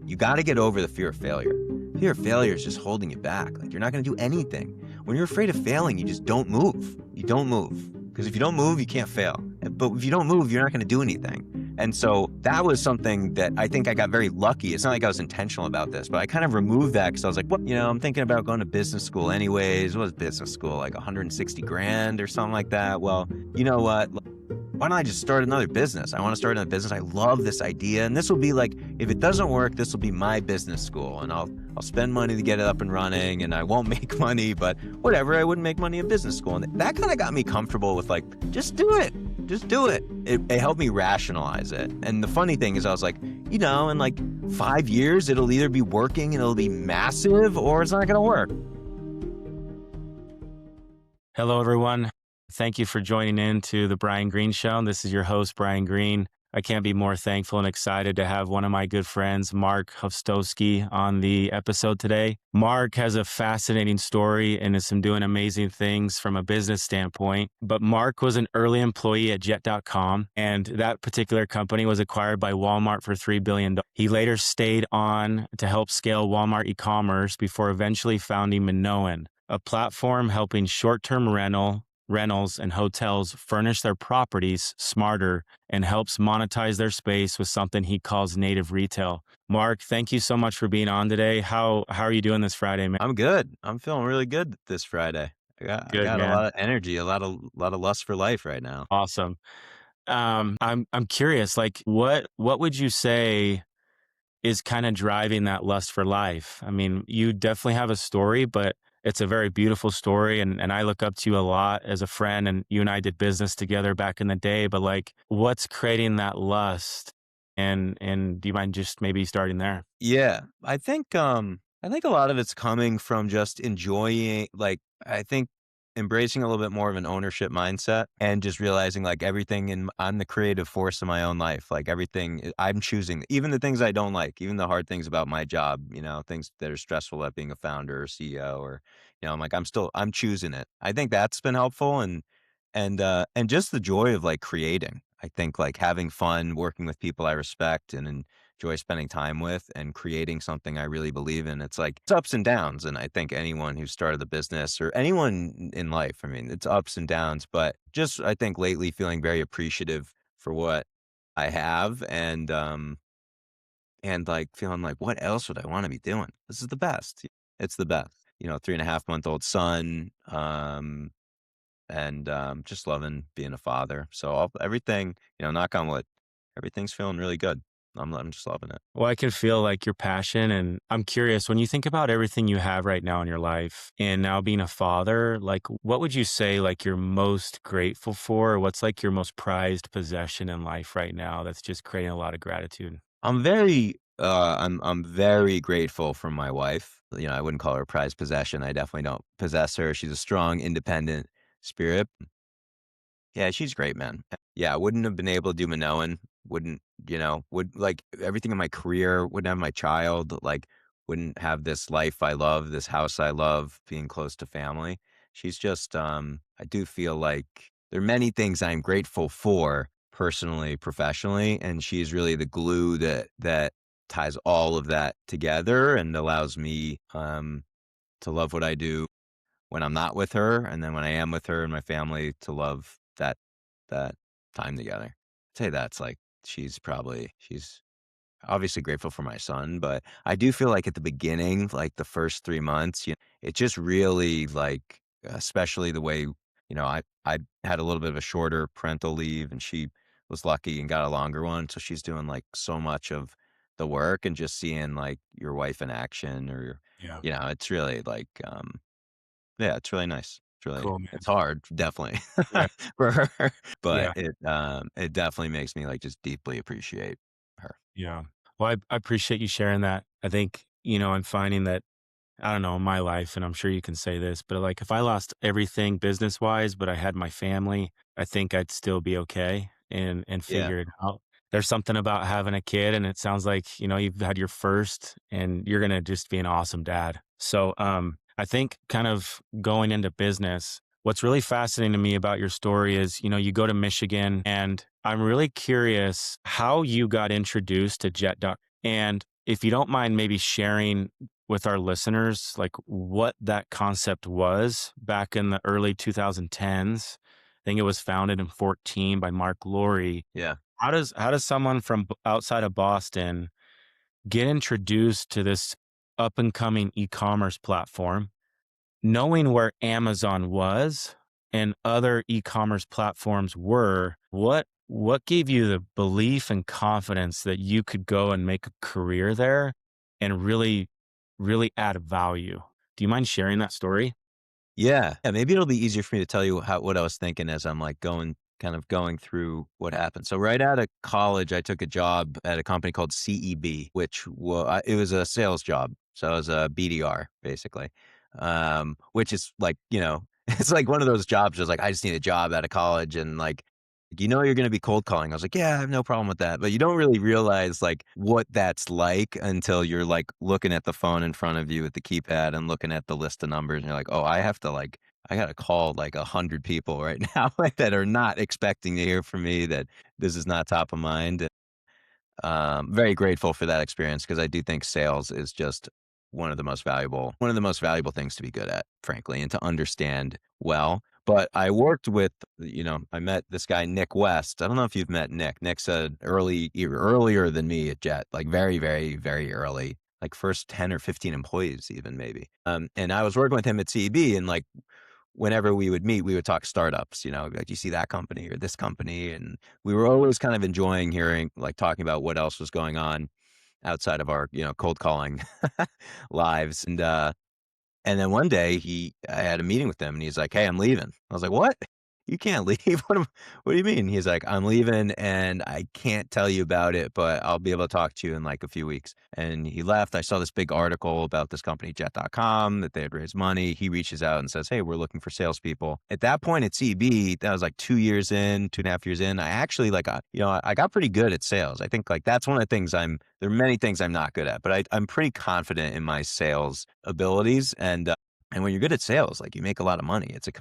You got to get over the fear of failure. Fear of failure is just holding you back. Like, you're not going to do anything. When you're afraid of failing, you just don't move. You don't move. Because if you don't move, you can't fail. But if you don't move, you're not going to do anything. And so that was something that I think I got very lucky. It's not like I was intentional about this, but I kind of removed that because I was like, well, I'm thinking about going to business school anyways. What was business school? Like 160 grand or something like that. Well, you know what? Why don't I just start another business? I want to start another business. I love this idea. And this will be like, if it doesn't work, this will be my business school. And I'll spend money to get it up and running, and I won't make money, but whatever, I wouldn't make money in business school. And that kind of got me comfortable with like, just do it. Just do it. It helped me rationalize it. And the funny thing is I was like, in like 5 years, it'll either be working and it'll be massive or it's not going to work. Hello, everyone. Thank you for joining in to the Brian Green Show. This is your host, Brian Green. I can't be more thankful and excited to have one of my good friends, Marc Hostovsky, on the episode today. Marc has a fascinating story and is doing amazing things from a business standpoint. But Marc was an early employee at Jet.com, and that particular company was acquired by Walmart for $3 billion. He later stayed on to help scale Walmart e-commerce before eventually founding Minoan, a platform helping short-term rentals and hotels furnish their properties smarter and helps monetize their space with something he calls native retail. Marc, thank you so much for being on today. How are you doing this Friday, man? I'm good. I'm feeling really good this Friday. I Good, got a man. lot of energy, a lot of lust for life right now. Awesome. I'm curious, like what would you say is kind of driving that lust for life? I mean, you definitely have a story, but it's a very beautiful story. And I look up to you a lot as a friend, and you and I did business together back in the day, but like, what's creating that lust? And do you mind just maybe starting there? Yeah, I think a lot of it's coming from just enjoying, I think embracing a little bit more of an ownership mindset and just realizing like I'm the creative force in my own life. Like everything I'm choosing, even the things I don't like, even the hard things about my job, things that are stressful about being a founder or CEO, or, I'm choosing it. I think that's been helpful. And just the joy of like creating. I think like having fun, working with people I respect and enjoy spending time with, and creating something I really believe in. It's like, it's ups and downs. And I think anyone who started the business or anyone in life, I mean, it's ups and downs, but just, I think lately feeling very appreciative for what I have, and like feeling like, what else would I want to be doing? This is the best. It's the best. 3.5-month-old son, and just loving being a father. So everything, knock on wood, everything's feeling really good. I'm just loving it. Well, I can feel like your passion, and I'm curious, when you think about everything you have right now in your life and now being a father, like what would you say like you're most grateful for? Or what's like your most prized possession in life right now that's just creating a lot of gratitude? I'm very grateful for my wife. I wouldn't call her a prized possession. I definitely don't possess her. She's a strong, independent spirit. Yeah, she's great, man. Yeah, I wouldn't have been able to do Minoan. Wouldn't, would like everything in my career, wouldn't have my child, like wouldn't have this life I love, this house I love, being close to family. She's just, I do feel like there are many things I'm grateful for personally, professionally, and she's really the glue that ties all of that together and allows me to love what I do when I'm not with her, and then when I am with her and my family, to love that time together. I'd say that's like she's obviously grateful for my son, but I do feel like at the beginning, like the first 3 months, it just really like, especially the way, I had a little bit of a shorter parental leave, and she was lucky and got a longer one, so she's doing like so much of the work, and just seeing like your wife in action, or Yeah. it's really like, yeah, it's really nice. Cool, man. It's hard, definitely, Yeah. for her, but Yeah. it definitely makes me, like, just deeply appreciate her. Yeah. Well, I appreciate you sharing that. I think, I'm finding that, I don't know, in my life, and I'm sure you can say this, but like if I lost everything business wise, but I had my family, I think I'd still be okay and Yeah. figure it out. There's something about having a kid, and it sounds like, you've had your first and you're going to just be an awesome dad. So, I think kind of going into business, what's really fascinating to me about your story is, you go to Michigan, and I'm really curious how you got introduced to Jet. And if you don't mind maybe sharing with our listeners, like what that concept was back in the early 2010s. I think it was founded in 14 by Mark Laurie. Yeah. How does someone from outside of Boston get introduced to this up and coming e-commerce platform, knowing where Amazon was and other e-commerce platforms were? What gave you the belief and confidence that you could go and make a career there and really add value? Do you mind sharing that story? Yeah. Yeah, maybe it'll be easier for me to tell you what I was thinking as I'm, like, going through what happened. So right out of college, I took a job at a company called CEB, which it was a sales job. So I was a BDR, basically, which is like, it's like one of those jobs that's like, I just need a job out of college and, like, you're gonna be cold calling. I was like, "Yeah, I have no problem with that." But you don't really realize, like, what that's like until you're, like, looking at the phone in front of you with the keypad and looking at the list of numbers, and you're like, "Oh, I gotta call, like, 100 people right now, like, that are not expecting to hear from me, that this is not top of mind." Very grateful for that experience because I do think sales is just one of the most valuable things to be good at, frankly, and to understand well. But I worked with, I met this guy, Nick West. I don't know if you've met Nick. Nick's earlier than me at Jet, like very, very, very early, like first 10 or 15 employees even maybe. And I was working with him at CEB, and like whenever we would meet, we would talk startups, like, you see that company or this company. And we were always kind of enjoying hearing, like, talking about what else was going on outside of our, cold calling lives. And then one day I had a meeting with him and he's like, "Hey, I'm leaving." I was like, "What? You can't leave? What do you mean?" He's like, "I'm leaving and I can't tell you about it, but I'll be able to talk to you in like a few weeks." And he left. I saw this big article about this company, Jet.com, that they had raised money. He reaches out and says, "Hey, we're looking for salespeople." At that point at CB, that was like 2 years in, 2.5 years in. I actually like, I got pretty good at sales. I think like that's one of the things there are many things I'm not good at, but I'm pretty confident in my sales abilities. And when you're good at sales, like, you make a lot of money. It's a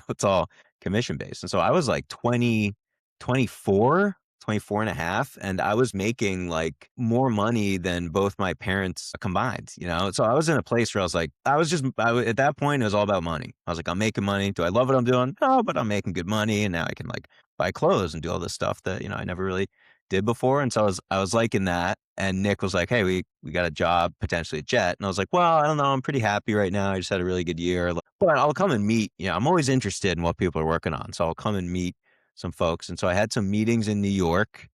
it's all commission based. And so I was like 24 and a half, and I was making like more money than both my parents combined, So I was in a place where I was like, at that point, it was all about money. I was like, I'm making money. Do I love what I'm doing? No, but I'm making good money. And now I can like buy clothes and do all this stuff that, I never really did before. And so I was liking that. And Nick was like, "Hey, we got a job potentially at Jet." And I was like, "Well, I don't know. I'm pretty happy right now. I just had a really good year. But I'll come and meet. I'm always interested in what people are working on. So I'll come and meet some folks." And so I had some meetings in New York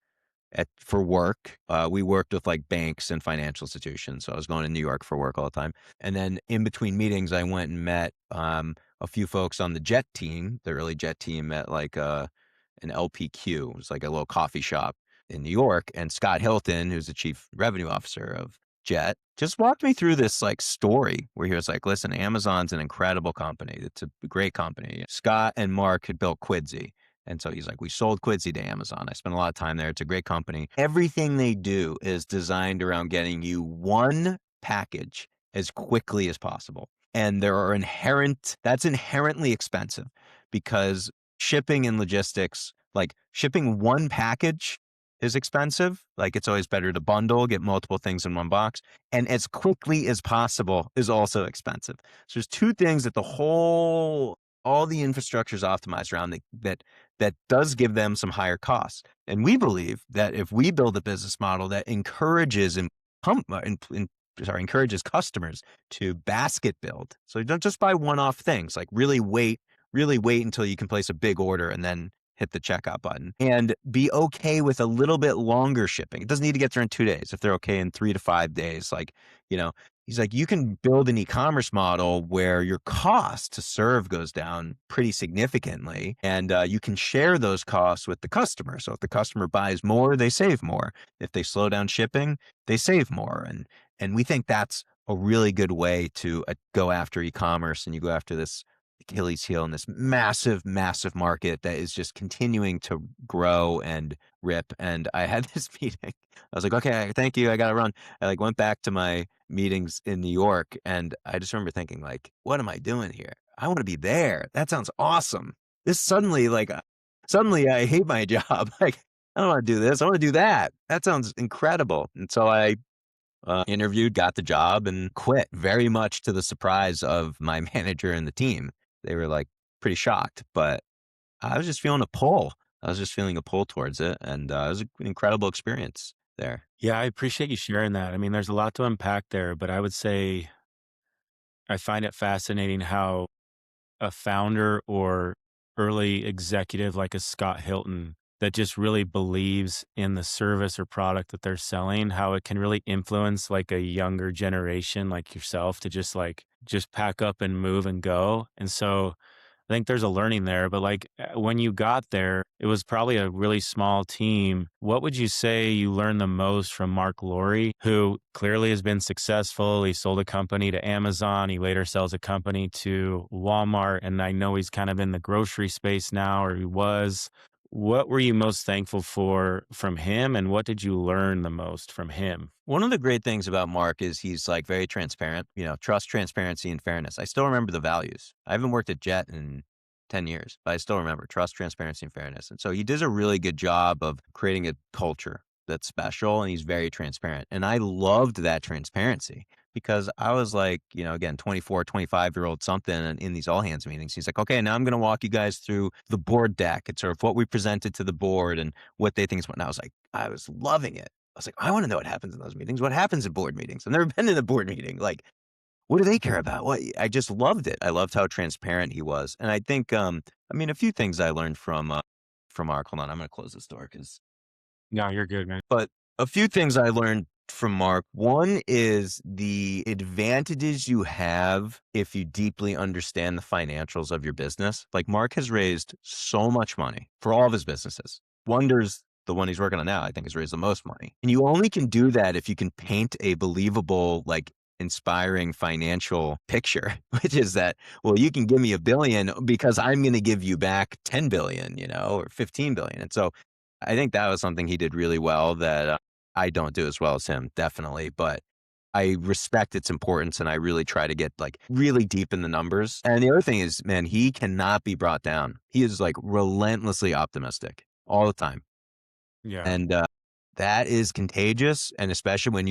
for work. We worked with like banks and financial institutions. So I was going to New York for work all the time. And then in between meetings, I went and met a few folks on the Jet team, the early Jet team, at like an LPQ. It was like a little coffee shop in New York. And Scott Hilton, who's the chief revenue officer of Jet, just walked me through this like story where he was like, "Listen, Amazon's an incredible company. It's a great company." Scott and Mark had built Quidsy. And so he's like, "We sold Quidsy to Amazon. I spent a lot of time there. It's a great company. Everything they do is designed around getting you one package as quickly as possible. And that's inherently expensive because shipping and logistics, like shipping one package is expensive. Like, it's always better to bundle, get multiple things in one box. And as quickly as possible is also expensive. So there's two things that all the infrastructure is optimized around that does give them some higher costs. And we believe that if we build a business model that encourages customers to basket build. So you don't just buy one-off things, like really wait until you can place a big order and then hit the checkout button and be okay with a little bit longer shipping. It doesn't need to get there in 2 days. If they're okay in 3 to 5 days, like, he's like, you can build an e-commerce model where your cost to serve goes down pretty significantly, and you can share those costs with the customer. So if the customer buys more, they save more. If they slow down shipping, they save more. And we think that's a really good way to go after e-commerce, and you go after this Achilles heel in this massive, massive market that is just continuing to grow and rip. And I had this meeting. I was like, "Okay, thank you. I got to run." I like went back to my meetings in New York, and I just remember thinking, like, "What am I doing here? I want to be there. That sounds awesome." This suddenly I hate my job. Like, I don't want to do this. I want to do that. That sounds incredible. And so interviewed, got the job, and quit, very much to the surprise of my manager and the team. They were like pretty shocked, but I was just feeling a pull. I was just feeling a pull towards it, and it was an incredible experience there. Yeah, I appreciate you sharing that. I mean, there's a lot to unpack there, but I would say I find it fascinating how a founder or early executive like a Scott Hilton that just really believes in the service or product that they're selling, how it can really influence like a younger generation like yourself to just pack up and move and go. And so I think there's a learning there, but like when you got there, it was probably a really small team. What would you say you learned the most from Mark Laurie, who clearly has been successful? He sold a company to Amazon. He later sells a company to Walmart. And I know he's kind of in the grocery space now, or he was. What were you most thankful for from him? And what did you learn the most from him? One of the great things about Mark is he's like very transparent, trust, transparency, and fairness. I still remember the values. I haven't worked at Jet in 10 years, but I still remember trust, transparency, and fairness. And so he does a really good job of creating a culture that's special, and he's very transparent. And I loved that transparency because I was like, again, 24, 25-year-old something and in these all hands meetings. He's like, okay, now I'm going to walk you guys through the board deck. It's sort of what we presented to the board and what they think is what. And I was loving it. I was like, I want to know what happens in those meetings. What happens at board meetings? I've never been in a board meeting. Like, what do they care about? What I just loved it. I loved how transparent he was. And I think, a few things I learned from Mark. Hold on, I'm gonna close this door because No, you're good, man. but a few things I learned from Mark. One is the advantages you have if you deeply understand the financials of your business. Like Mark has raised so much money for all of his businesses. Wonders, the one he's working on now, I think has raised the most money. And you only can do that if you can paint a believable, like inspiring financial picture, which is that, well, you can give me 1 billion because I'm going to give you back 10 billion, or 15 billion. And so I think that was something he did really well that I don't do as well as him, definitely. But I respect its importance and I really try to get like really deep in the numbers. And the other thing is, man, he cannot be brought down. He is like relentlessly optimistic all the time. Yeah. And that is contagious. And especially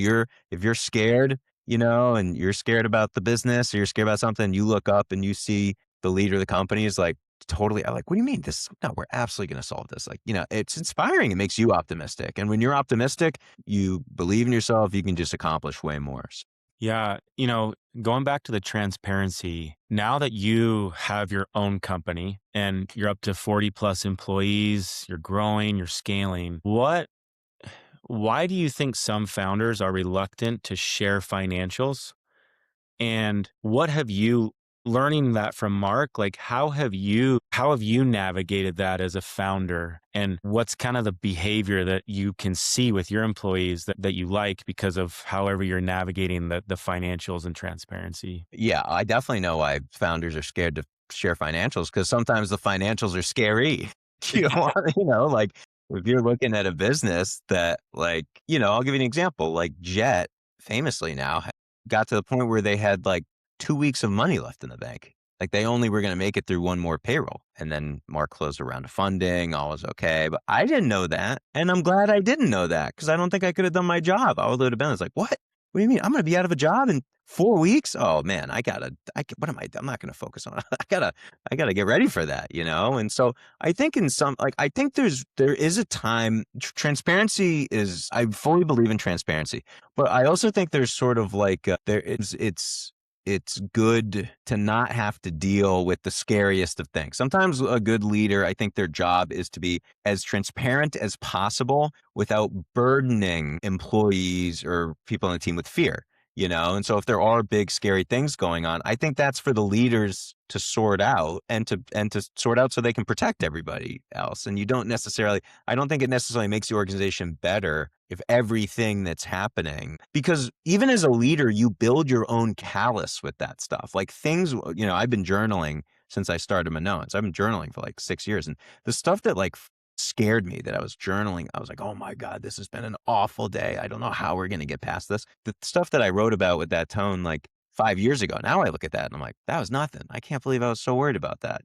if you're scared, and you're scared about the business or you're scared about something, you look up and you see the leader of the company is like totally I'm like, what do you mean this? No, we're absolutely going to solve this. Like, it's inspiring. It makes you optimistic. And when you're optimistic, you believe in yourself, you can just accomplish way more. Yeah. Going back to the transparency, now that you have your own company and you're up to 40 plus employees, you're growing, you're scaling, why do you think some founders are reluctant to share financials? And what have you learning that from Mark, like how have you navigated that as a founder? And what's kind of the behavior that you can see with your employees that you like because of however you're navigating the financials and transparency? Yeah, I definitely know why founders are scared to share financials because sometimes the financials are scary. You don't want, like if you're looking at a business that like, I'll give you an example. Like Jet famously now got to the point where they had like 2 weeks of money left in the bank. Like they only were going to make it through one more payroll. And then Mark closed a round of funding. All was okay. But I didn't know that. And I'm glad I didn't know that because I don't think I could have done my job. I would have been like, what? What do you mean? I'm going to be out of a job in 4 weeks? Oh man, what am I? I'm not going to focus on it. I gotta get ready for that, And so I think I think there is a time. Transparency is. I fully believe in transparency, but I also think there's sort of like it's good to not have to deal with the scariest of things. Sometimes a good leader, I think their job is to be as transparent as possible without burdening employees or people on the team with fear. And so if there are big scary things going on, I think that's for the leaders to sort out and to sort out so they can protect everybody else. And I don't think it necessarily makes the organization better if everything that's happening, because even as a leader, you build your own callus with that stuff. Like things, I've been journaling since I started Minoan. So I've been journaling for like 6 years. And the stuff that like scared me that I was journaling, I was like, oh my God, this has been an awful day. I don't know how we're going to get past this. The stuff that I wrote about with that tone, like 5 years ago, now I look at that and I'm like, that was nothing. I can't believe I was so worried about that.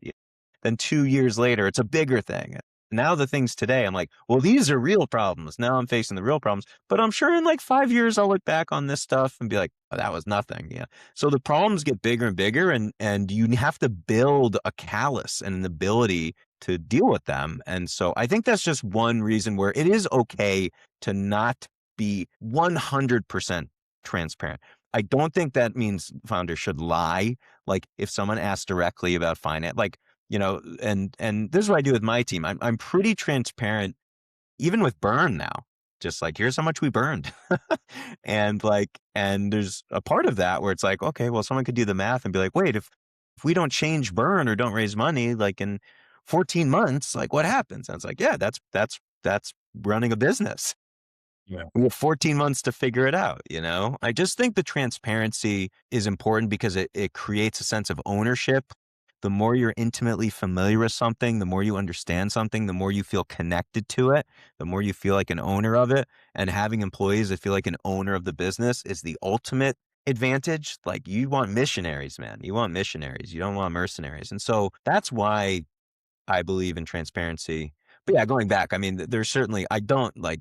Then 2 years later, it's a bigger thing. Now the things today, I'm like, well, these are real problems. Now I'm facing the real problems. But I'm sure in like 5 years, I'll look back on this stuff and be like, oh, that was nothing. Yeah. So the problems get bigger and bigger, and you have to build a callus and an ability to deal with them. And so I think that's just one reason where it is okay to not be 100% transparent. I don't think that means founders should lie. Like if someone asks directly about finance, like, and this is what I do with my team. I'm pretty transparent, even with burn now. Just like, here's how much we burned. And there's a part of that where it's like, okay, well, someone could do the math and be like, wait, if we don't change burn or don't raise money, like in 14 months, like what happens? And it's like, yeah, that's running a business. Yeah. We have 14 months to figure it out. I just think the transparency is important because it creates a sense of ownership. The more you're intimately familiar with something, the more you understand something, the more you feel connected to it, the more you feel like an owner of it. And having employees that feel like an owner of the business is the ultimate advantage. Like you want missionaries, man. You want missionaries. You don't want mercenaries. And so that's why I believe in transparency. But yeah, going back, I mean, there's certainly, I don't like,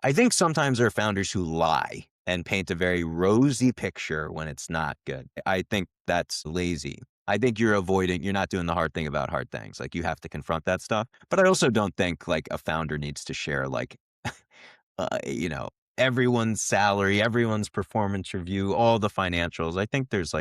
I think sometimes there are founders who lie and paint a very rosy picture when it's not good. I think that's lazy. I think you're not doing the hard thing about hard things. Like you have to confront that stuff. But I also don't think like a founder needs to share like, uh, you know, everyone's salary, everyone's performance review, all the financials. I think there's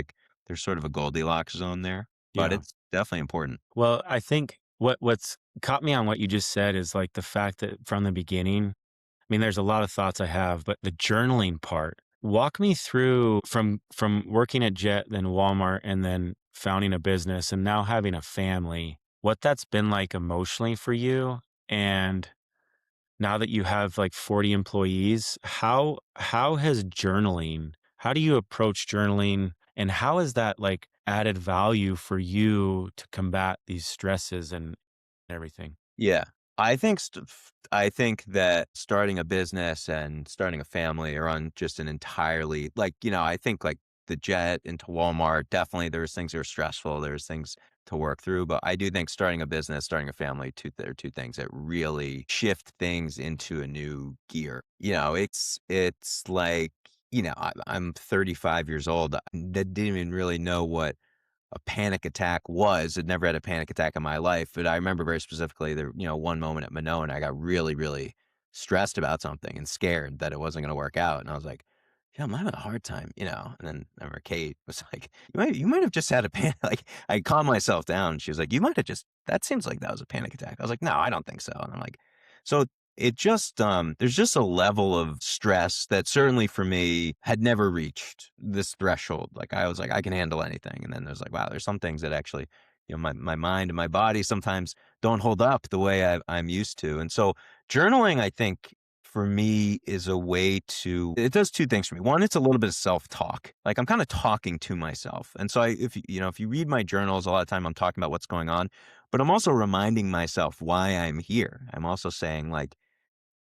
sort of a Goldilocks zone there, but Yeah. it's definitely important. Well, I think what's caught me on what you just said is like the fact that from the beginning, I mean, there's a lot of thoughts I have, but the journaling part, walk me through from working at Jet, then Walmart, and then founding a business and now having a family, what that's been like emotionally for you. And now that you have like 40 employees, how has journaling, how do you approach journaling and how is that like added value for you to combat these stresses and everything? Yeah. I think that starting a business and starting a family are on just an entirely I think like the jet into Walmart, definitely there's things that are stressful, there's things to work through, but I do think starting a business, starting a family, they're two things that really shift things into a new gear. It's like, I'm 35 years old. I didn't even really know what a panic attack was. I'd never had a panic attack in my life, but I remember very specifically one moment at Minoan, I got really, really stressed about something and scared that it wasn't going to work out. And I was like, yeah, I'm having a hard time. And then I remember Kate was like, you might have just had a panic. Like I calmed myself down. She was like, you might have just, that seems like that was a panic attack. I was like, no, I don't think so. And I'm like, so it just, there's just a level of stress that certainly for me had never reached this threshold. Like I was like, I can handle anything. And then there's like, wow, there's some things that actually, my mind and my body sometimes don't hold up the way I'm used to. And so journaling, I think for me is a way it does two things for me. One, it's a little bit of self-talk. Like I'm kind of talking to myself. And so if you read my journals, a lot of time I'm talking about what's going on, but I'm also reminding myself why I'm here. I'm also saying like,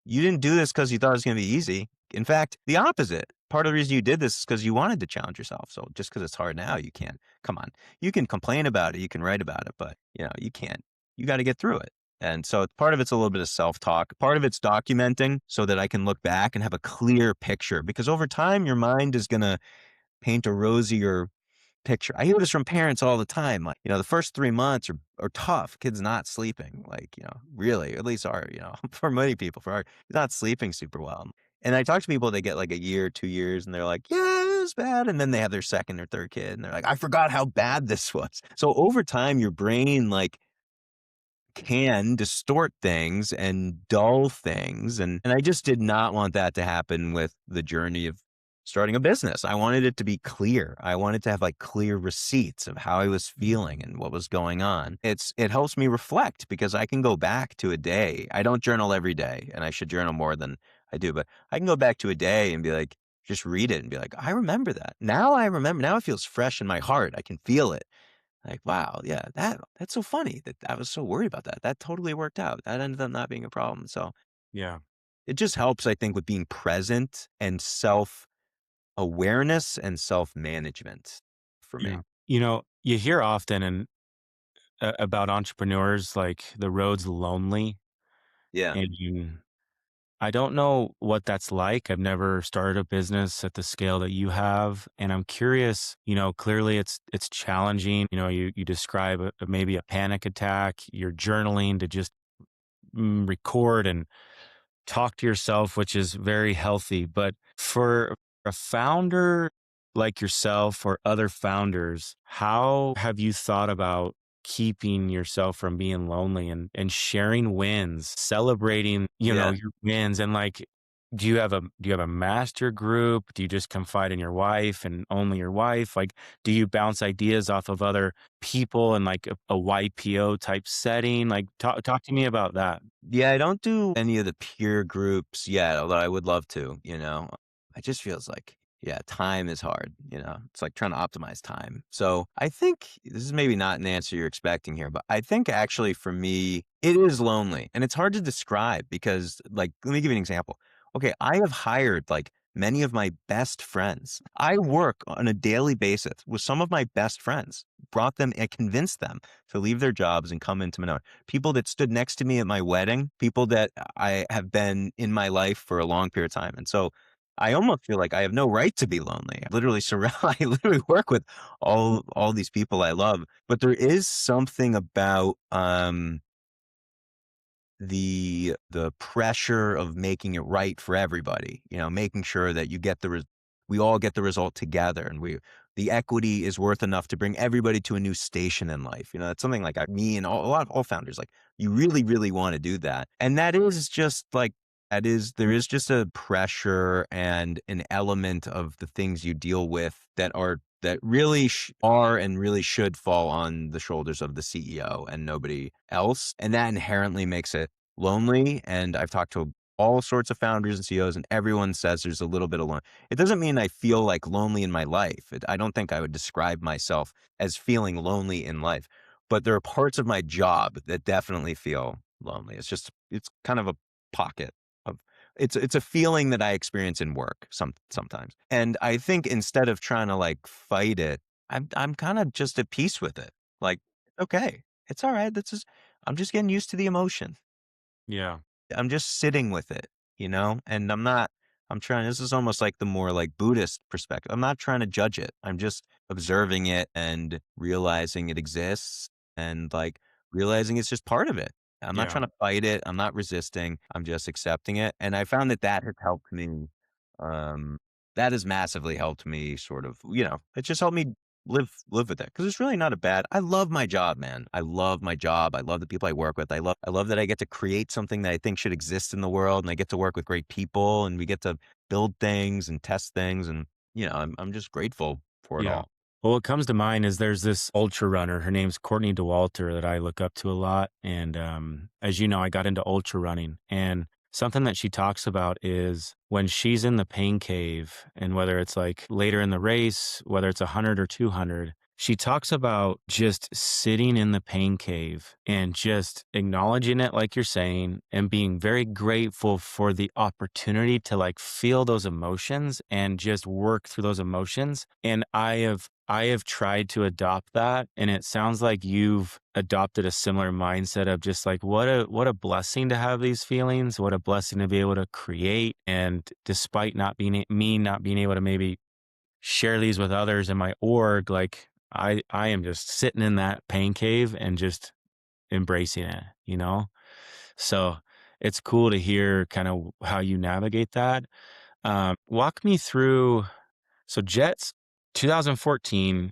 you didn't do this because you thought it was going to be easy. In fact, the opposite. Part of the reason you did this is because you wanted to challenge yourself. So just because it's hard now, you can't. Come on. You can complain about it. You can write about it, but you can't. You got to get through it. And so part of it's a little bit of self-talk. Part of it's documenting so that I can look back and have a clear picture because over time, your mind is going to paint a rosier picture. I hear this from parents all the time. Like, the first 3 months are tough. Kids not sleeping, like, really, at least for many people, not sleeping super well. And I talk to people, they get like a year, 2 years, and they're like, yeah, it was bad. And then they have their second or third kid, and they're like, I forgot how bad this was. So over time, your brain, like, can distort things and dull things. And I just did not want that to happen with the journey of starting a business. I wanted it to be clear. I wanted to have like clear receipts of how I was feeling and what was going on. It helps me reflect because I can go back to a day. I don't journal every day and I should journal more than I do, but I can go back to a day and be like, just read it and be like, I remember that. Now I remember. Now it feels fresh in my heart. I can feel it. Like, wow, yeah, that's so funny that I was so worried about that. That totally worked out. That ended up not being a problem. So Yeah. it just helps, I think, with being present and self awareness and self management for me. Yeah. You hear often about entrepreneurs like the road's lonely. Yeah. And I don't know what that's like. I've never started a business at the scale that you have, and I'm curious, clearly it's challenging. You describe maybe a panic attack, you're journaling to just record and talk to yourself, which is very healthy. But for a founder like yourself or other founders, how have you thought about keeping yourself from being lonely and sharing wins, celebrating, Yeah. your wins? And like, do you have a master group? Do you just confide in your wife and only your wife? Like, do you bounce ideas off of other people in like a YPO type setting? Like, talk to me about that. Yeah, I don't do any of the peer groups yet, although I would love to, you know? It just feels like, yeah, time is hard, you know? It's like trying to optimize time. So I think this is maybe not an answer you're expecting here, but I think actually for me, it is lonely and it's hard to describe because, like, let me give you an example. Okay, I have hired like many of my best friends. I work on a daily basis with some of my best friends, brought them and convinced them to leave their jobs and come into Minoan. People that stood next to me at my wedding, people that I have been in my life for a long period of time. And so I almost feel like I have no right to be lonely. I literally work with all these people I love. But there is something about the pressure of making it right for everybody, you know, making sure that you get we all get the result together and the equity is worth enough to bring everybody to a new station in life. You know, it's something like me and a lot of all founders, like you really, really want to do that. And that is just like, there is just a pressure and an element of the things you deal with that really are and really should fall on the shoulders of the CEO and nobody else. And that inherently makes it lonely. And I've talked to all sorts of founders and CEOs, and everyone says there's a little bit of lonely. It doesn't mean I feel like lonely in my life. I don't think I would describe myself as feeling lonely in life, but there are parts of my job that definitely feel lonely. It's kind of a pocket of it's a feeling that I experience in work sometimes. And I think instead of trying to like fight it, I'm kind of just at peace with it. Like, okay, it's all right. I'm just getting used to the emotion. Yeah. I'm just sitting with it, you know? And I'm trying this is almost like the more like Buddhist perspective. I'm not trying to judge it. I'm just observing it and realizing it exists and like realizing it's just part of it. I'm not Yeah. trying to fight it. I'm not resisting. I'm just accepting it. And I found that that has helped me. Um, that has massively helped me sort of, you know, it just helped me live with it because it's really not a bad. I love my job, man. I love my job. I love the people I work with. I love that I get to create something that I think should exist in the world, and I get to work with great people, and we get to build things and test things, and you know, I'm just grateful for it Yeah. all. Well, what comes to mind is there's this ultra runner. Her name's Courtney Dauwalter that I look up to a lot. And as you know, I got into ultra running. And something that she talks about is when she's in the pain cave, and whether it's like later in the race, whether it's 100 or 200, she talks about just sitting in the pain cave and just acknowledging it, like you're saying, and being very grateful for the opportunity to like feel those emotions and just work through those emotions. And I have tried to adopt that, and it sounds like you've adopted a similar mindset of just like what a blessing to have these feelings, what a blessing to be able to create. And despite not being able to maybe share these with others in my org, like I am just sitting in that pain cave and just embracing it. So it's cool to hear kind of how you navigate that. Walk me through. So Jets 2014,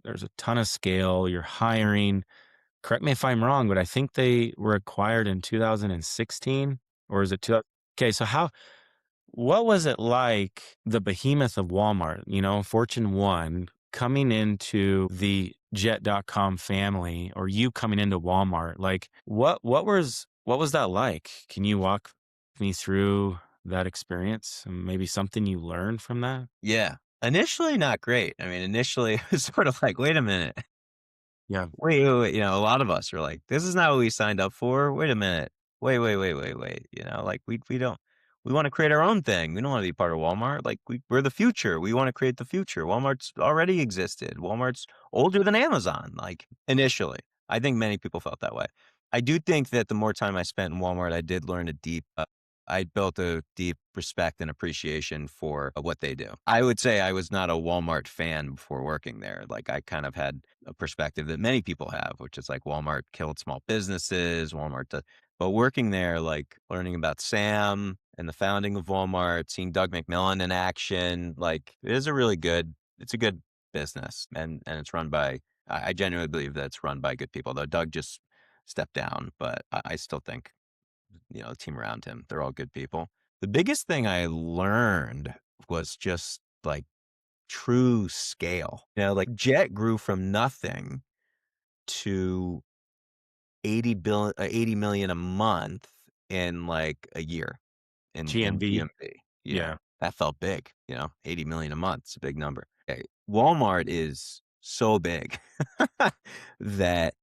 there's a ton of scale. You're hiring. Correct me if I'm wrong, but I think they were acquired in 2016, or is it two? Okay, so what was it like, the behemoth of Walmart, Fortune 1 coming into the Jet.com family, or you coming into Walmart? Like what was that like? Can you walk me through that experience and maybe something you learned from that? Yeah, initially not great. I mean, initially it was sort of like, wait a minute, Yeah. wait. You know, a lot of us are like, this is not what we signed up for. Wait a minute, wait. You know, like we don't. We want to create our own thing. We don't want to be part of Walmart. Like we're the future. We want to create the future. Walmart's already existed. Walmart's older than Amazon. Like initially, I think many people felt that way. I do think that the more time I spent in Walmart, I did learn a deep I built a deep respect and appreciation for what they do. I would say I was not a Walmart fan before working there. Like, I kind of had a perspective that many people have, which is like Walmart killed small businesses, but working there, like learning about Sam and the founding of Walmart, seeing Doug McMillon in action, like it is a really good it's a good business and it's run by I genuinely believe that it's run by good people, though Doug just stepped down, but I still think, the team around him, they're all good people. The biggest thing I learned was just like true scale. Like Jet grew from nothing to 80 million a month in like a year in GMV. GMV. Yeah. Yeah. That felt big, 80 million a month. It's a big number. Okay. Walmart is so big that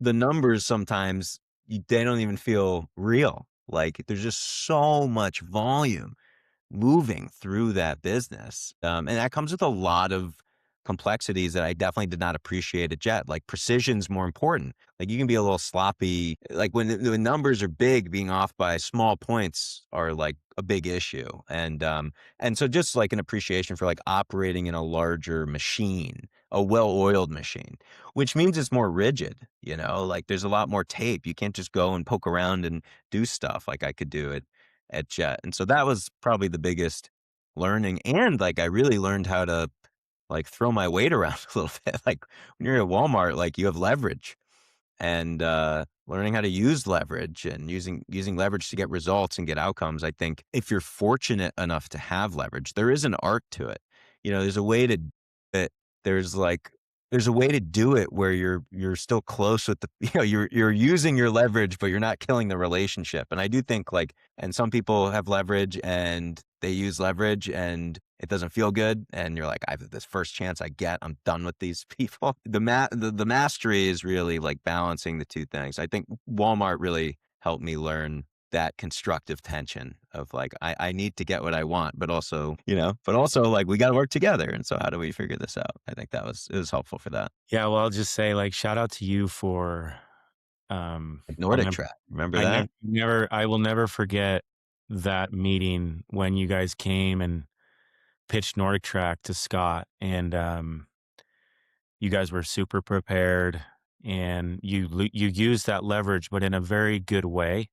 the numbers sometimes they don't even feel real. Like there's just so much volume moving through that business. And that comes with a lot of complexities that I definitely did not appreciate at Jet. Like precision's more important. Like you can be a little sloppy. Like when the numbers are big, being off by small points are like a big issue. And so just like an appreciation for like operating in a larger machine, a well-oiled machine, which means it's more rigid, like there's a lot more tape. You can't just go and poke around and do stuff like I could do at Jet. And so that was probably the biggest learning. And like I really learned how to like throw my weight around a little bit. Like when you're at Walmart, like you have leverage and learning how to use leverage and using leverage to get results and get outcomes. I think if you're fortunate enough to have leverage, there is an art to it. There's a way to it. There's like there's a way to do it where you're still close with the you're using your leverage, but you're not killing the relationship. And I do think like and some people have leverage and they use leverage and it doesn't feel good. And you're like, I have this first chance I get, I'm done with these people. The mastery is really like balancing the two things. I think Walmart really helped me learn that constructive tension of like, I need to get what I want, but also like we got to work together. And so how do we figure this out? I think it was helpful for that. Yeah, well, I'll just say, like, shout out to you for, Like I'll Nordic never Track. Remember that? I will never forget that meeting when you guys came and pitched Nordic Track to Scott, and, you guys were super prepared, and you used that leverage, but in a very good way,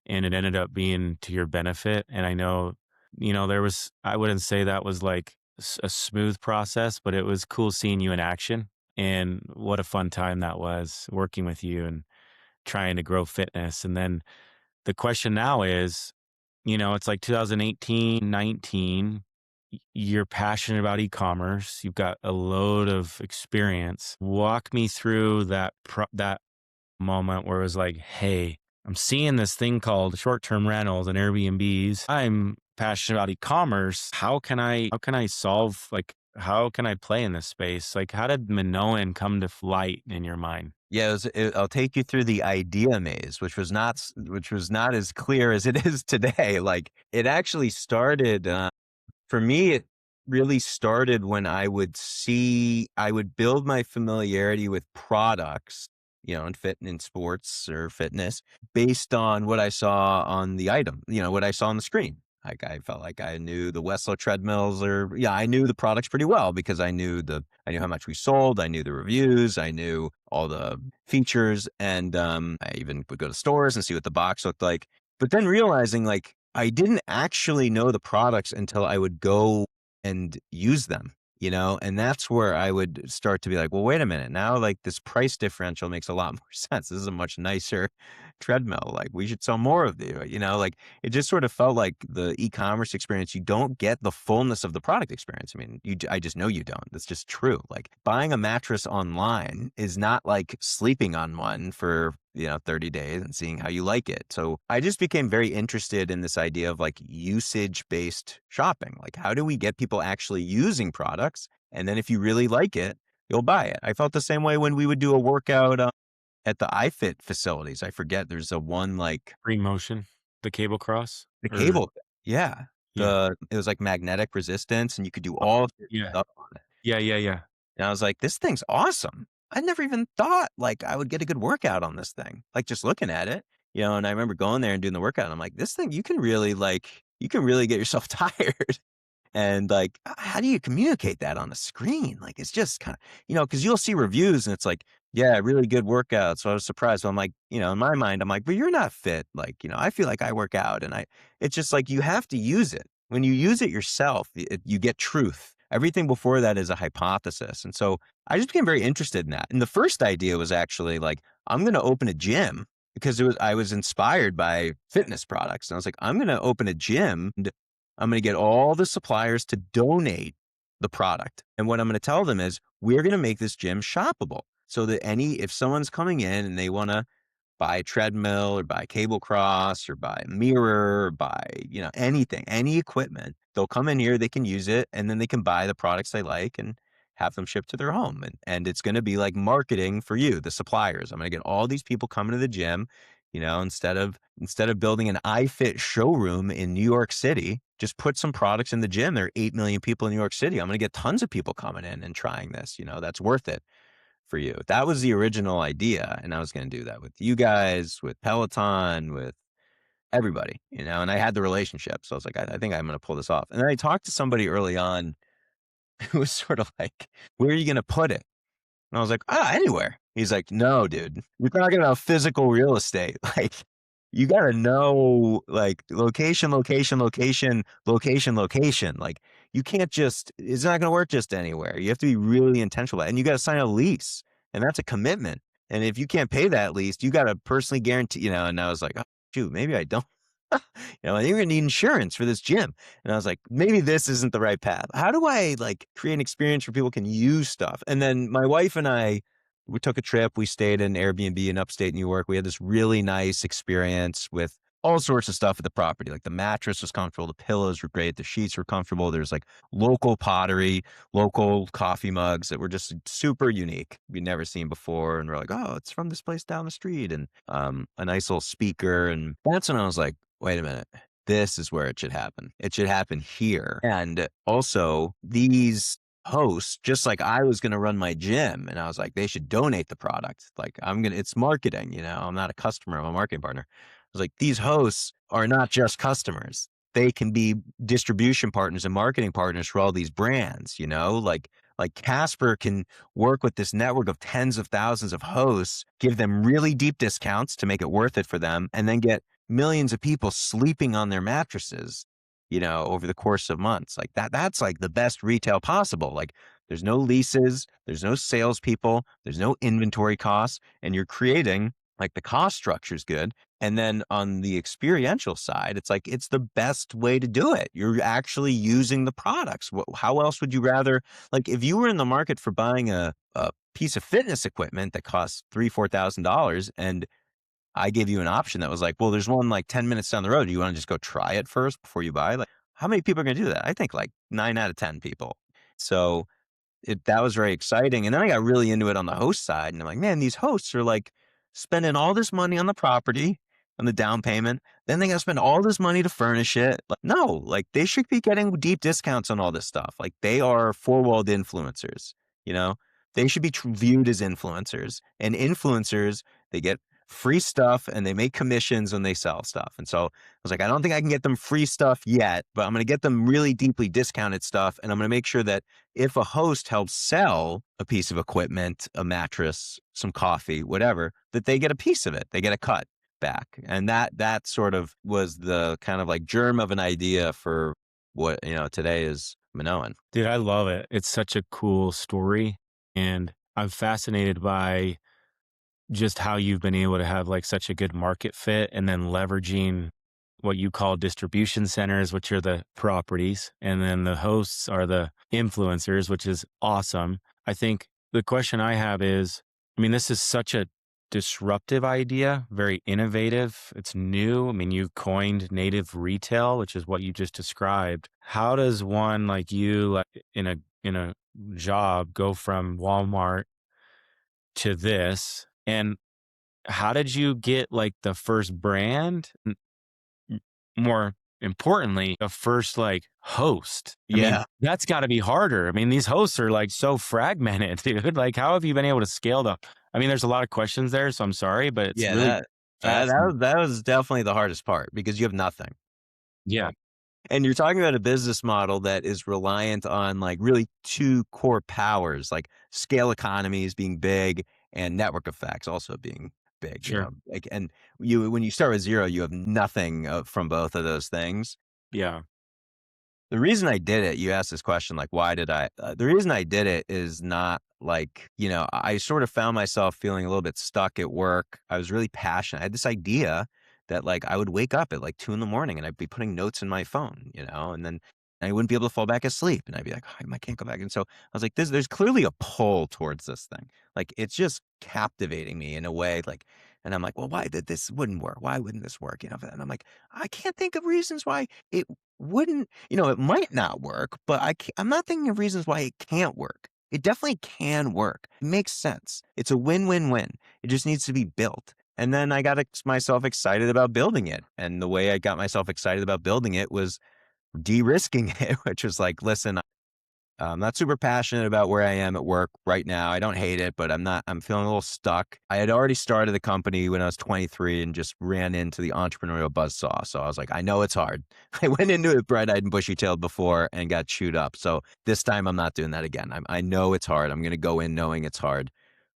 and it ended up being to your benefit, and I know, there was I wouldn't say that was, like, a smooth process, but it was cool seeing you in action, and what a fun time that was working with you and trying to grow fitness, and then the question now is, it's like 2018, 19. You're passionate about e-commerce. You've got a load of experience. Walk me through that moment where it was like, "Hey, I'm seeing this thing called short-term rentals and Airbnbs. I'm passionate about e-commerce. How can I solve like how can I play in this space?" Like, how did Minoan come to light in your mind? Yeah, I'll take you through the idea maze, which was not as clear as it is today. Like it actually started. For me, it really started when I would build my familiarity with products, in sports or fitness based on what I saw on the item, what I saw on the screen. Like I felt like I knew the Westlow treadmills I knew the products pretty well because I knew how much we sold. I knew the reviews. I knew all the features. And I even would go to stores and see what the box looked like. But then realizing like I didn't actually know the products until I would go and use them, and that's where I would start to be like, well, wait a minute. Now, like this price differential makes a lot more sense. This is a much nicer treadmill. Like we should sell more of the, like it just sort of felt like the e-commerce experience. You don't get the fullness of the product experience. I mean, I just know you don't. That's just true. Like buying a mattress online is not like sleeping on one for 30 days and seeing how you like it. So I just became very interested in this idea of like usage based shopping. Like, how do we get people actually using products? And then if you really like it, you'll buy it. I felt the same way when we would do a workout at the iFit facilities. I forget there's a one like Free motion, the cable cross, the or cable. Yeah. yeah, It was like magnetic resistance and you could do oh, all of this yeah, stuff on it. yeah, yeah, yeah. And I was like, this thing's awesome. I never even thought, like, I would get a good workout on this thing, like, just looking at it, and I remember going there and doing the workout, and I'm like, "This thing, you can really get yourself tired." And, like, how do you communicate that on a screen? Like, it's just kinda because you'll see reviews and it's like, "Yeah, really good workout." So I was surprised. So I'm like, in my mind, I'm like, "But you're not fit." Like, I feel like I work out and it's just like you have to use it. When you use it yourself, you get truth. Everything before that is a hypothesis. And so I just became very interested in that. And the first idea was actually like, I'm gonna open a gym because I was inspired by fitness products. And I was like, I'm gonna open a gym. I'm going to get all the suppliers to donate the product. And what I'm going to tell them is we're going to make this gym shoppable so that if someone's coming in and they want to buy a treadmill or buy cable cross or buy a mirror or buy, anything, any equipment, they'll come in here, they can use it, and then they can buy the products they like and have them shipped to their home. And it's going to be like marketing for you, the suppliers. I'm going to get all these people coming to the gym, instead of building an iFit showroom in New York City, just put some products in the gym. There are 8 million people in New York City. I'm going to get tons of people coming in and trying this. That's worth it for you. That was the original idea, and I was gonna do that with you guys, with Peloton, with everybody, and I had the relationship, so I was like, I think I'm gonna pull this off." And then I talked to somebody early on who was sort of like, "Where are you gonna put it?" And I was like, anywhere." He's like, "No, dude, you're talking about physical real estate. Like, you gotta know, like, location, location, location, location, location. Like, you can't it's not gonna work just anywhere. You have to be really intentional, and you gotta sign a lease, and that's a commitment. And if you can't pay that lease, you gotta personally guarantee." And I was like, "Oh, shoot, maybe I don't." I think you're gonna need insurance for this gym. And I was like, maybe this isn't the right path. How do I like create an experience where people can use stuff? And then my wife and I, we took a trip. We stayed in Airbnb in upstate New York. We had this really nice experience with all sorts of stuff at the property. Like the mattress was comfortable, the pillows were great, the sheets were comfortable. There's like local pottery, local coffee mugs that were just super unique. We'd never seen before. And we're like, oh, it's from this place down the street. And a nice little speaker. And that's when I was like, wait a minute. This is where it should happen. It should happen here. And also, these hosts, just like I was going to run my gym, and I was like, they should donate the product. Like, it's marketing, I'm not a customer, I'm a marketing partner. I was like, these hosts are not just customers. They can be distribution partners and marketing partners for all these brands, like Casper can work with this network of tens of thousands of hosts, give them really deep discounts to make it worth it for them, and then get millions of people sleeping on their mattresses, over the course of months. Like that's like the best retail possible. Like there's no leases, there's no salespeople, there's no inventory costs, and you're creating like the cost structure is good. And then on the experiential side, it's like it's the best way to do it. You're actually using the products. How else would you rather, like if you were in the market for buying a piece of fitness equipment that costs $3,000, $4,000 and I gave you an option that was like, well, there's one like 10 minutes down the road. Do you want to just go try it first before you buy? Like, how many people are going to do that? I think like 9 out of 10 people. So that was very exciting. And then I got really into it on the host side. And I'm like, man, these hosts are like spending all this money on the property, on the down payment. Then they got to spend all this money to furnish it. Like, no, like they should be getting deep discounts on all this stuff. Like they are four-walled influencers, you know? They should be viewed as influencers. And influencers, they get free stuff and they make commissions when they sell stuff. And so I was like, I don't think I can get them free stuff yet, but I'm going to get them really deeply discounted stuff. And I'm going to make sure that if a host helps sell a piece of equipment, a mattress, some coffee, whatever, that they get a piece of it. They get a cut back. And that sort of was the kind of like germ of an idea for what, today is Minoan. Dude, I love it. It's such a cool story. And I'm fascinated by just how you've been able to have like such a good market fit and then leveraging what you call distribution centers, which are the properties, and then the hosts are the influencers, which is awesome. I think the question I have is, I mean, this is such a disruptive idea, very innovative. It's new. I mean, you coined native retail, which is what you just described. How does one like you, like in a job, go from Walmart to this? And how did you get like the first brand? More importantly, a first, like, host. I mean, Yeah. that's gotta be harder. I mean, these hosts are, like, so fragmented, dude. Like, how have you been able to scale the I mean, there's a lot of questions there, so I'm sorry, but it's Yeah, really fascinating. that was definitely the hardest part because you have nothing. Yeah, And you're talking about a business model that is reliant on, like, really 2 core powers, like scale economies being big and network effects also being big, sure. like, and when you start with 0, you have nothing, from both of those things. Yeah, The reason I did it, you asked this question, like, why did the reason I did it is not like, I sort of found myself feeling a little bit stuck at work. I was really passionate. I had this idea that, like, I would wake up at like 2 in the morning and I'd be putting notes in my phone, and then I wouldn't be able to fall back asleep. And I'd be like, "Oh, I can't go back." And so I was like, there's clearly a pull towards this thing. Like, it's just captivating me in a way, like, and I'm like, well, why did this wouldn't work? Why wouldn't this work? And I'm like, I can't think of reasons why it wouldn't, it might not work, but I'm not thinking of reasons why it can't work. It definitely can work. It makes sense. It's a win-win-win. It just needs to be built. And then I got myself excited about building it. And the way I got myself excited about building it was de-risking it, which was like, listen, I'm not super passionate about where I am at work right now. I don't hate it, but I'm feeling a little stuck. I had already started the company when I was 23 and just ran into the entrepreneurial buzzsaw. So I was like, I know it's hard. I went into it bright eyed and bushy tailed before and got chewed up. So this time I'm not doing that again. I know it's hard. I'm going to go in knowing it's hard.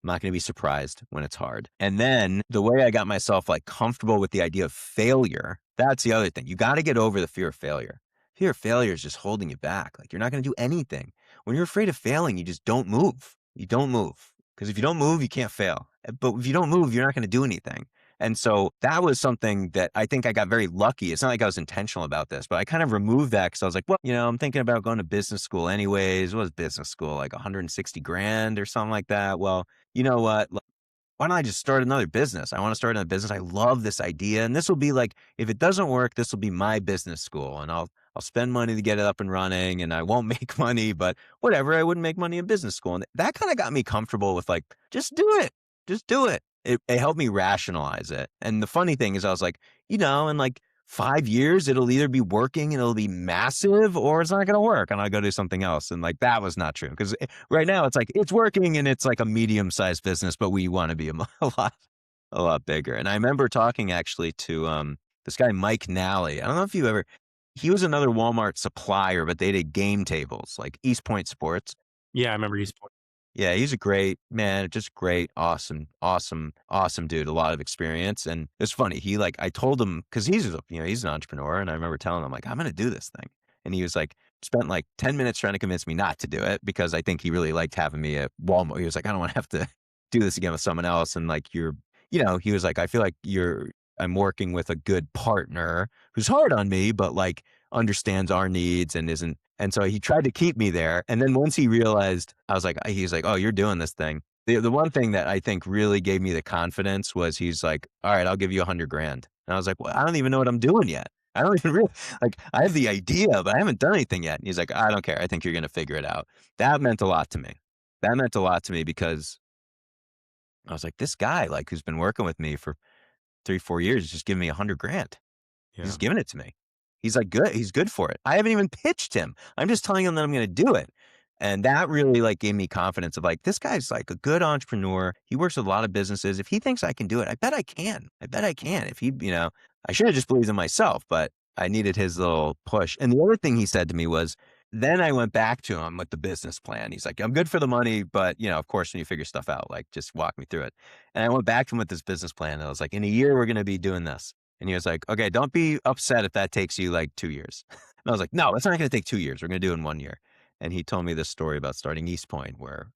I'm not going to be surprised when it's hard. And then the way I got myself like comfortable with the idea of failure, that's the other thing. You got to get over the fear of failure. Fear of failure is just holding you back. Like, you're not going to do anything. When you're afraid of failing, you just don't move. You don't move. Because if you don't move, you can't fail. But if you don't move, you're not going to do anything. And so that was something that I think I got very lucky. It's not like I was intentional about this, but I kind of removed that because I was like, well, I'm thinking about going to business school anyways. What was business school? Like 160 grand or something like that. Well, you know what? Why don't I just start another business? I want to start another business. I love this idea. And this will be like, if it doesn't work, this will be my business school. And I'll spend money to get it up and running and I won't make money, but whatever, I wouldn't make money in business school. And that kind of got me comfortable with like, just do it. Just do it. It helped me rationalize it. And the funny thing is I was like, in like 5 years, it'll either be working and it'll be massive or it's not going to work. And I'll go do something else. And like, that was not true. Cause right now it's like, it's working and it's like a medium-sized business, but we want to be a lot bigger. And I remember talking actually to, this guy, Mike Nally. I don't know if you ever, he was another Walmart supplier, but they did game tables like East Point Sports. yeah, I remember he's Yeah, he's a great man, just great, awesome, awesome, awesome dude. A lot of experience, and it's funny. I told him because he's an entrepreneur, and I remember telling him like, I'm going to do this thing, and he was like, spent like 10 minutes trying to convince me not to do it because I think he really liked having me at Walmart. He was like, I don't want to have to do this again with someone else, and like he was like, I feel like I'm working with a good partner who's hard on me, but like understands our needs and isn't. And so he tried to keep me there. And then once he realized, he's like, oh, you're doing this thing. The one thing that I think really gave me the confidence was he's like, all right, I'll give you 100 grand. And I was like, well, I don't even know what I'm doing yet. I don't even really like, I have the idea, but I haven't done anything yet. And he's like, I don't care. I think you're going to figure it out. That meant a lot to me. That meant a lot to me because I was like, this guy, like, who's been working with me for 3, 4 years, is just giving me 100 grand. He's yeah. giving it to me. He's like good. He's good for it. I haven't even pitched him. I'm just telling him that I'm going to do it. And that really like gave me confidence of like, this guy's like a good entrepreneur. He works with a lot of businesses. If he thinks I can do it, I bet I can. I bet I can. If he, I should have just believed in myself, but I needed his little push. And the other thing he said to me was, then I went back to him with the business plan. He's like, I'm good for the money, but of course, when you figure stuff out, like just walk me through it. And I went back to him with this business plan. And I was like, in a year, we're going to be doing this. And he was like, okay, don't be upset if that takes you like 2 years. And I was like, no, it's not going to take 2 years. We're going to do it in 1 year. And he told me this story about starting East Point where,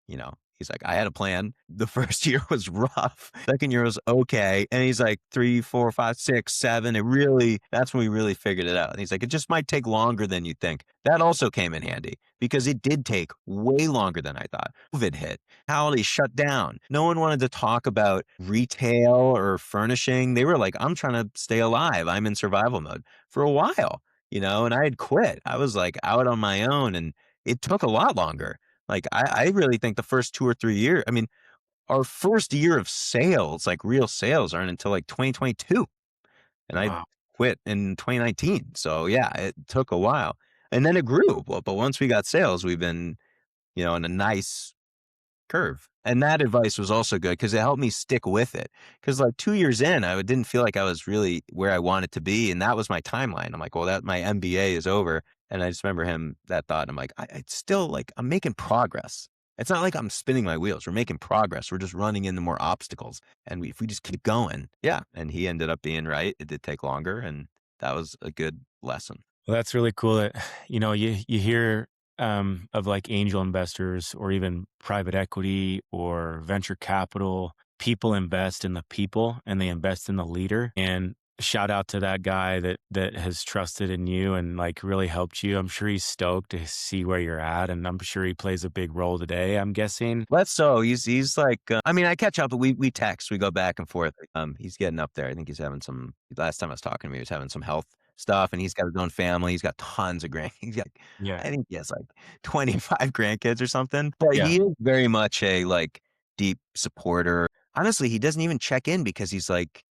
he's like, I had a plan. The first year was rough. Second year was okay. And he's like 3, 4, 5, 6, 7. That's when we really figured it out. And he's like, it just might take longer than you think. That also came in handy because it did take way longer than I thought. COVID hit. Holidays shut down. No one wanted to talk about retail or furnishing. They were like, I'm trying to stay alive. I'm in survival mode for a while, and I had quit. I was like out on my own and it took a lot longer. Like I really think the first 2 or 3 years, I mean, our first year of sales, like real sales aren't until like 2022. And I Wow. quit in 2019. So yeah, it took a while. And then it grew. Well, but once we got sales, we've been, in a nice curve. And that advice was also good because it helped me stick with it. Because like 2 years in, I didn't feel like I was really where I wanted to be, and that was my timeline. I'm like, well, that my MBA is over, and I just remember him that thought. I'm like, it's still like I'm making progress. It's not like I'm spinning my wheels. We're making progress. We're just running into more obstacles, and if we just keep going, yeah. And he ended up being right. It did take longer, and that was a good lesson. Well, that's really cool that, you hear, of like angel investors or even private equity or venture capital. People invest in the people and they invest in the leader. And shout out to that guy that has trusted in you and like really helped you. I'm sure he's stoked to see where you're at, and I'm sure he plays a big role today, I'm guessing. Less so. He's like, I mean, I catch up, but we text, we go back and forth. He's getting up there. I think he's having some. Last time I was talking to him, he was having some health stuff, and he's got his own family. He's got tons of grand. He's got, Yeah. I think he has like 25 grandkids or something. But Yeah. he is very much a like deep supporter. Honestly, he doesn't even check in because he's like,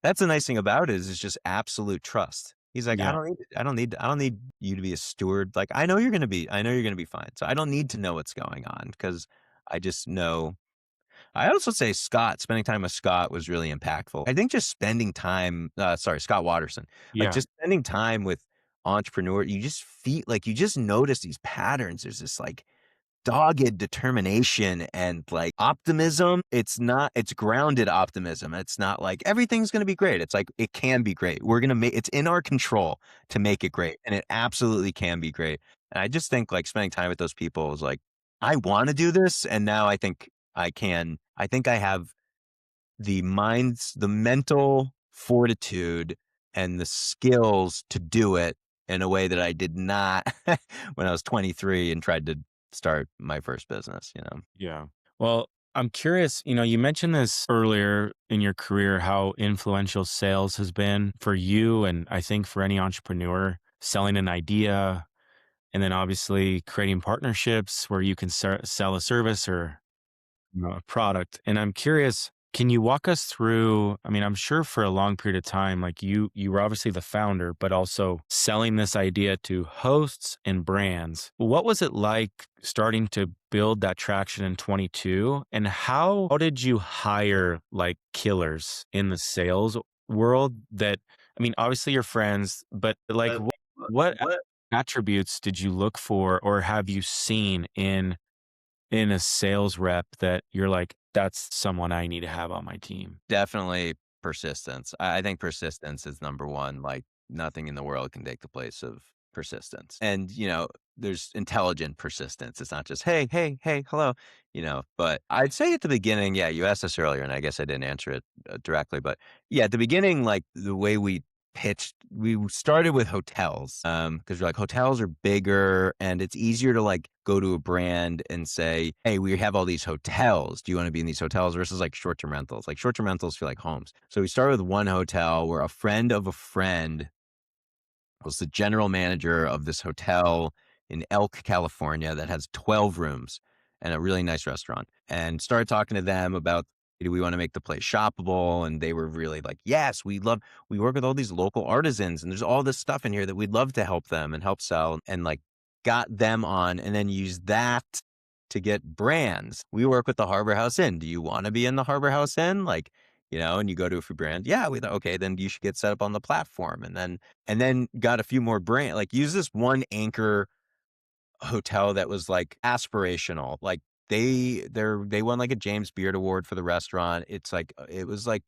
that's the nice thing about it is just absolute trust. He's like, Yeah. I don't need you to be a steward. Like, I know you're gonna be fine. So I don't need to know what's going on because I just know. I also say spending time with Scott was really impactful. I think just spending time, Scott Watterson, like Yeah. just spending time with entrepreneur, you just notice these patterns. There's this like dogged determination and like optimism. It's grounded optimism. It's not like everything's going to be great. It's like it can be great. We're going to make it's in our control to make it great. And it absolutely can be great. And I just think like spending time with those people is like, I want to do this. And now I think I can. I think I have the mental fortitude and the skills to do it in a way that I did not when I was 23 and tried to start my first business. Yeah. Well, I'm curious, you mentioned this earlier in your career, how influential sales has been for you. And I think for any entrepreneur, selling an idea and then obviously creating partnerships where you can sell a service or a product. And I'm curious, can you walk us through? I mean, I'm sure for a long period of time, like you were obviously the founder, but also selling this idea to hosts and brands. What was it like starting to build that traction in 22? And how did you hire like killers in the sales world that, I mean, obviously your friends, but like what What attributes did you look for or have you seen in a sales rep that you're like, "That's someone I need to have on my team." Definitely persistence. I think persistence is number one. Like nothing in the world can take the place of persistence. And, there's intelligent persistence. It's not just, hey, hey, hey, hello. But I'd say at the beginning, yeah, you asked this earlier and I guess I didn't answer it directly. But yeah, at the beginning, like the way we pitched, we started with hotels. Because we're like, hotels are bigger and it's easier to like go to a brand and say, hey, we have all these hotels. Do you want to be in these hotels versus like short-term rentals? Like short-term rentals feel like homes. So we started with one hotel where a friend of a friend was the general manager of this hotel in Elk, California that has 12 rooms and a really nice restaurant. And started talking to them about, do we want to make the place shoppable? And they were really like, yes, we work with all these local artisans and there's all this stuff in here that we'd love to help them and help sell, and like got them on and then use that to get brands. We work with the Harbor House Inn. Do you want to be in the Harbor House Inn? Like, and you go to a few brands. Yeah, we thought, okay, then you should get set up on the platform. And then got a few more brand, like use this one anchor hotel that was like aspirational. Like they won like a James Beard Award for the restaurant. It was like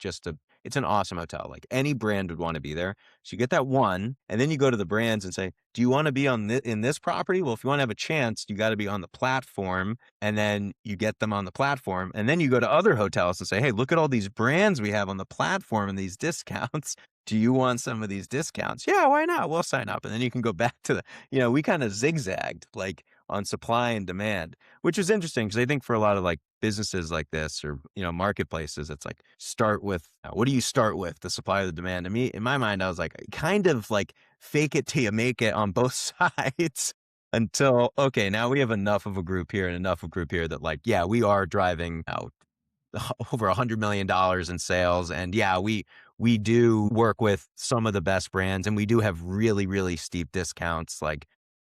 it's an awesome hotel. Like any brand would want to be there. So you get that one, and then you go to the brands and say, "Do you want to be in this property? Well, if you want to have a chance, you got to be on the platform." And then you get them on the platform, and then you go to other hotels and say, "Hey, look at all these brands we have on the platform and these discounts. Do you want some of these discounts? Yeah, why not? We'll sign up." And then you can go back to we kind of zigzagged like on supply and demand, which is interesting because I think for a lot of like businesses like this or, marketplaces, it's like start with what do you start with? The supply or the demand. To me, in my mind, I was like, kind of like fake it till you make it on both sides until, okay, now we have enough of a group here and enough of a group here that like, yeah, we are driving out over $100 million in sales. And yeah, we do work with some of the best brands and we do have really, really steep discounts. Like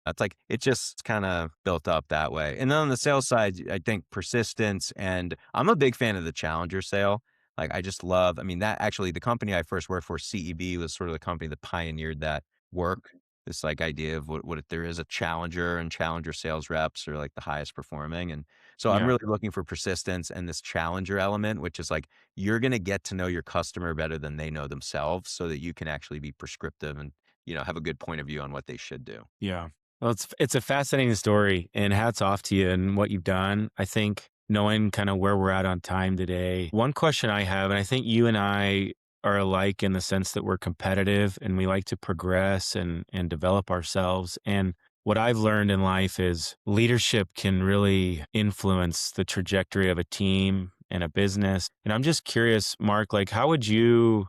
it's like it just kind of built up that way. And then on the sales side, I think persistence and I'm a big fan of the challenger sale. Like I just love, I mean, that actually the company I first worked for, CEB, was sort of the company that pioneered that work. This like idea of what if there is a challenger and challenger sales reps are like the highest performing. And so I'm Yeah. really looking for persistence and this challenger element, which is like you're going to get to know your customer better than they know themselves so that you can actually be prescriptive and, have a good point of view on what they should do. Yeah. Well, it's a fascinating story, and hats off to you and what you've done. I think knowing kind of where we're at on time today. One question I have, and I think you and I are alike in the sense that we're competitive and we like to progress and develop ourselves. And what I've learned in life is leadership can really influence the trajectory of a team and a business. And I'm just curious, Mark, like how would you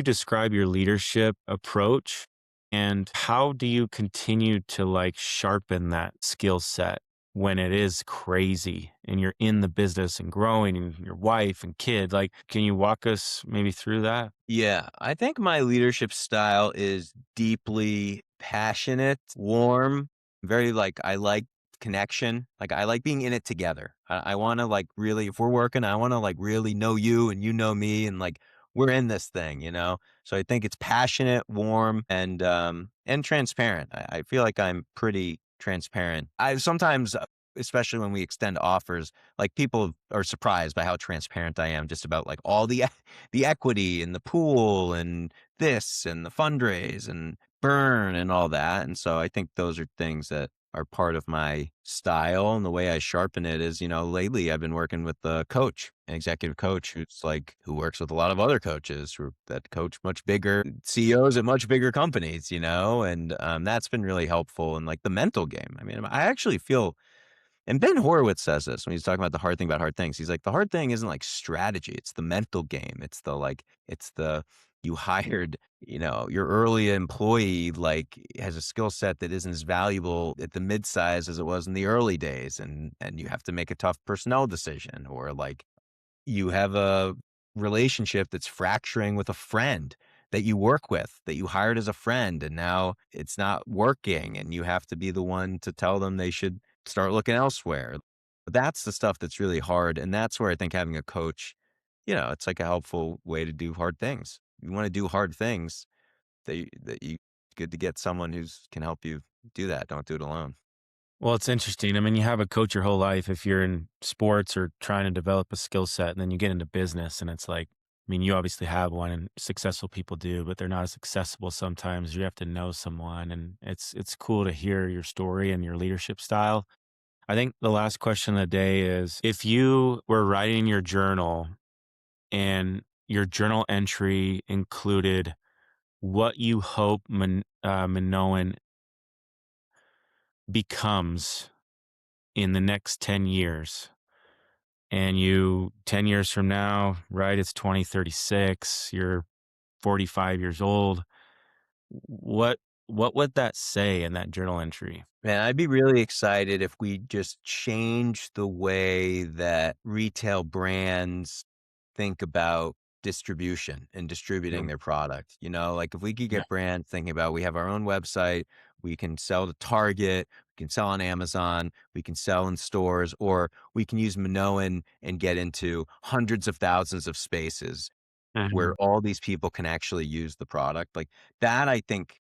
describe your leadership approach? And how do you continue to like sharpen that skill set when it is crazy and you're in the business and growing and your wife and kid? Like, can you walk us maybe through that? Yeah, I think my leadership style is deeply passionate, warm, very like I like connection. Like I like being in it together. I want to like really, if we're working, I want to like really know you and you know me and like we're in this thing. So I think it's passionate, warm, and transparent. I feel like I'm pretty transparent. I sometimes, especially when we extend offers, like people are surprised by how transparent I am just about like all the equity and the pool and this and the fundraise and burn and all that. And so I think those are things that are part of my style. And the way I sharpen it is, lately I've been working with a coach, an executive coach who works with a lot of other coaches that coach much bigger CEOs at much bigger companies, and that's been really helpful in like the mental game. I mean, I actually feel and Ben Horowitz says this when he's talking about the hard thing about hard things. He's like, the hard thing isn't like strategy. It's the mental game. You hired, your early employee like has a skill set that isn't as valuable at the mid-size as it was in the early days. And you have to make a tough personnel decision or like you have a relationship that's fracturing with a friend that you work with, that you hired as a friend, and now it's not working, and you have to be the one to tell them they should start looking elsewhere. That's the stuff that's really hard, and that's where I think having a coach, it's like a helpful way to do hard things. You want to do hard things that you good to get someone who's can help you do that. Don't do it alone. Well, it's interesting. I mean, you have a coach your whole life if you're in sports or trying to develop a skill set, and then you get into business, and it's like, I mean, you obviously have one, and successful people do, but they're not as accessible sometimes. You have to know someone, and it's cool to hear your story and your leadership style. I think the last question of the day is if you were writing your journal and your journal entry included what you hope Minoan becomes in the next 10 years, and you 10 years from now, right, it's 2036, you're 45 years old, what what would that say in that journal entry? Man, I'd be really excited if we just change the way that retail brands think about distribution and distributing Yep. their product. Like if we could Yeah. get brands thinking about we have our own website, we can sell to Target, we can sell on Amazon, we can sell in stores, or we can use Minoan and get into hundreds of thousands of spaces where Mhm. all these people can actually use the product. Like that, I think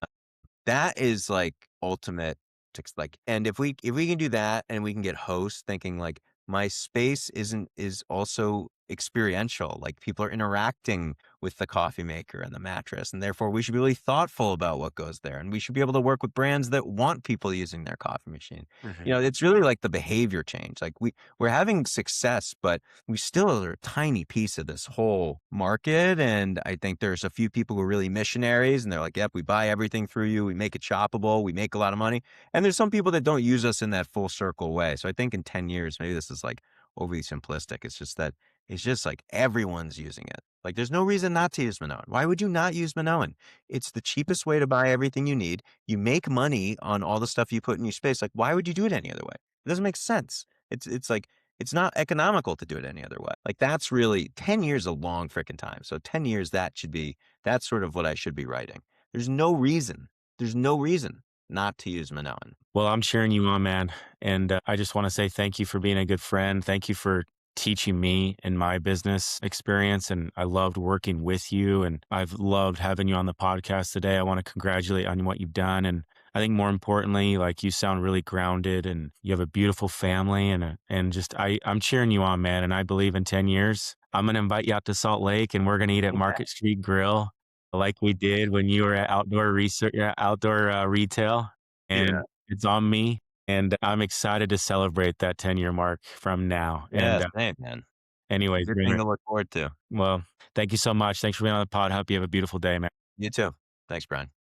that is, like, ultimate tix like and if we can do that and we can get hosts thinking, like, my space is also experiential, like, people are interacting with the coffee maker and the mattress, and therefore, we should be really thoughtful about what goes there, and we should be able to work with brands that want people using their coffee machine. Mhm. It's really like the behavior change, like, we're having success, but we still are a tiny piece of this whole market. And I think there's a few people who are really missionaries and they're like, yep, we buy everything through you. We make it shoppable. We make a lot of money. And there's some people that don't use us in that full circle way. So I think in 10 years, maybe this is like overly simplistic. It's just that it's just like everyone's using it. Like there's no reason not to use Minoan. Why would you not use Minoan? It's the cheapest way to buy everything you need. You make money on all the stuff you put in your space. Like why would you do it any other way? It doesn't make sense. It's like it's not economical to do it any other way. Like, that's really 10 years is a long freaking time. So 10 years, that's sort of what I should be writing. There's no reason, there's no reason not to use Minoan. Well, I'm cheering you on, man. And I just want to say thank you for being a good friend. Thank you for teaching me in my business experience. And I loved working with you. And I've loved having you on the podcast today. I want to congratulate on what you've done. And I think more importantly, like you sound really grounded and you have a beautiful family and just I'm cheering you on, man. And I believe in 10 years, I'm going to invite you out to Salt Lake and we're going to eat at Market Street Grill like we did when you were at outdoor research, outdoor retail Yeah. and it's on me, and I'm excited to celebrate that 10-year mark from now, Yeah, and, same, man. anyways, Good thing to look forward to. well, thank you so much. Thanks for being on the pod. Hope you have a beautiful day, man. You too. Thanks, Brian.